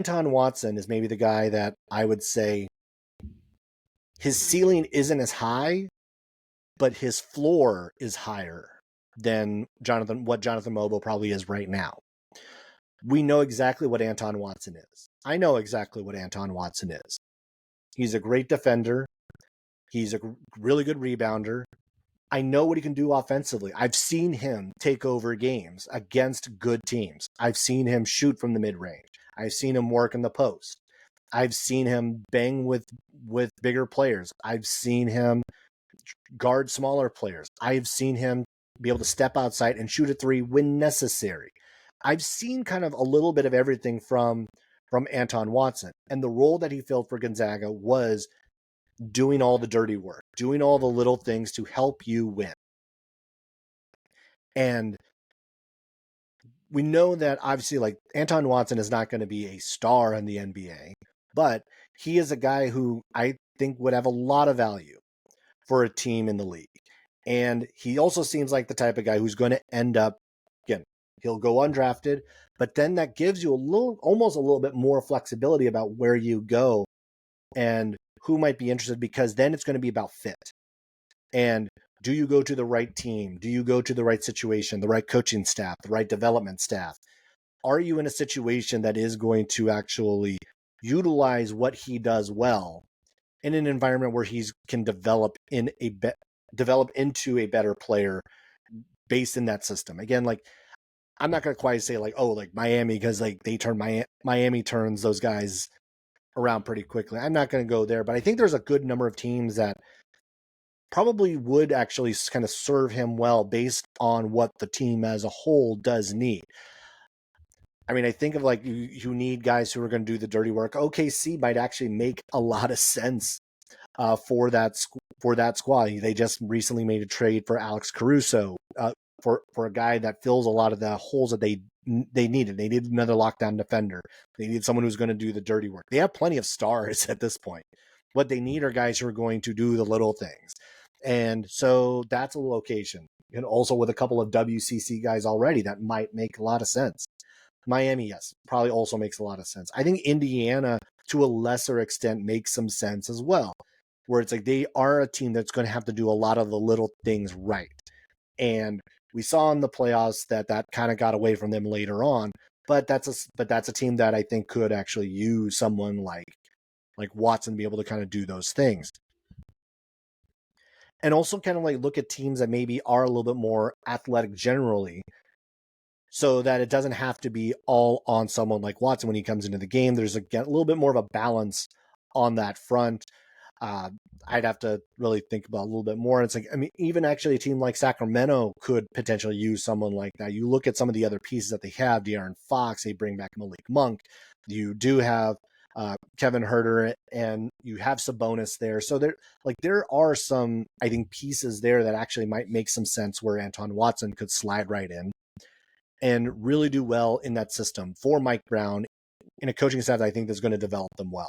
Anton Watson is maybe the guy that I would say his ceiling isn't as high, but his floor is higher than what Jonathan Mobo probably is right now. We know exactly what Anton Watson is. I know exactly what Anton Watson is. He's a great defender. He's a really good rebounder. I know what he can do offensively. I've seen him take over games against good teams. I've seen him shoot from the mid-range. I've seen him work in the post. I've seen him bang with bigger players. I've seen him guard smaller players. I've seen him be able to step outside and shoot a three when necessary. I've seen kind of a little bit of everything from Anton Watson. And the role that he filled for Gonzaga was doing all the dirty work, doing all the little things to help you win. And we know that obviously, like, Anton Watson is not going to be a star in the NBA, but he is a guy who I think would have a lot of value for a team in the league. And he also seems like the type of guy who's going to end up, again, he'll go undrafted, but then that gives you almost a little bit more flexibility about where you go and who might be interested, because then it's going to be about fit. And do you go to the right team? Do you go to the right situation, the right coaching staff, the right development staff? Are you in a situation that is going to actually utilize what he does well in an environment where he can develop into a better player based in that system? Again, like, I'm not going to quite say like, oh, like Miami, because like Miami turns those guys around pretty quickly. I'm not going to go there, but I think there's a good number of teams that probably would actually kind of serve him well based on what the team as a whole does need. I mean, I think of like you need guys who are going to do the dirty work. OKC might actually make a lot of sense for that squad. They just recently made a trade for Alex Caruso, for a guy that fills a lot of the holes that they needed. They needed another lockdown defender. They need someone who's going to do the dirty work. They have plenty of stars at this point. What they need are guys who are going to do the little things. And so that's a location. And also with a couple of WCC guys already, that might make a lot of sense. Miami, yes, probably also makes a lot of sense. I think Indiana, to a lesser extent, makes some sense as well, where it's like they are a team that's going to have to do a lot of the little things right. And we saw in the playoffs that kind of got away from them later on. But that's a team that I think could actually use someone like Watson be able to kind of do those things. And also kind of like look at teams that maybe are a little bit more athletic generally, so that it doesn't have to be all on someone like Watson when he comes into the game. There's a little bit more of a balance on that front. I'd have to really think about a little bit more. It's like, I mean, even actually a team like Sacramento could potentially use someone like that. You look at some of the other pieces that they have, De'Aaron Fox, they bring back Malik Monk. You do have Kevin Huerter, and you have Sabonis there. So there are some, I think, pieces there that actually might make some sense where Anton Watson could slide right in and really do well in that system for Mike Brown in a coaching staff that I think is going to develop them well.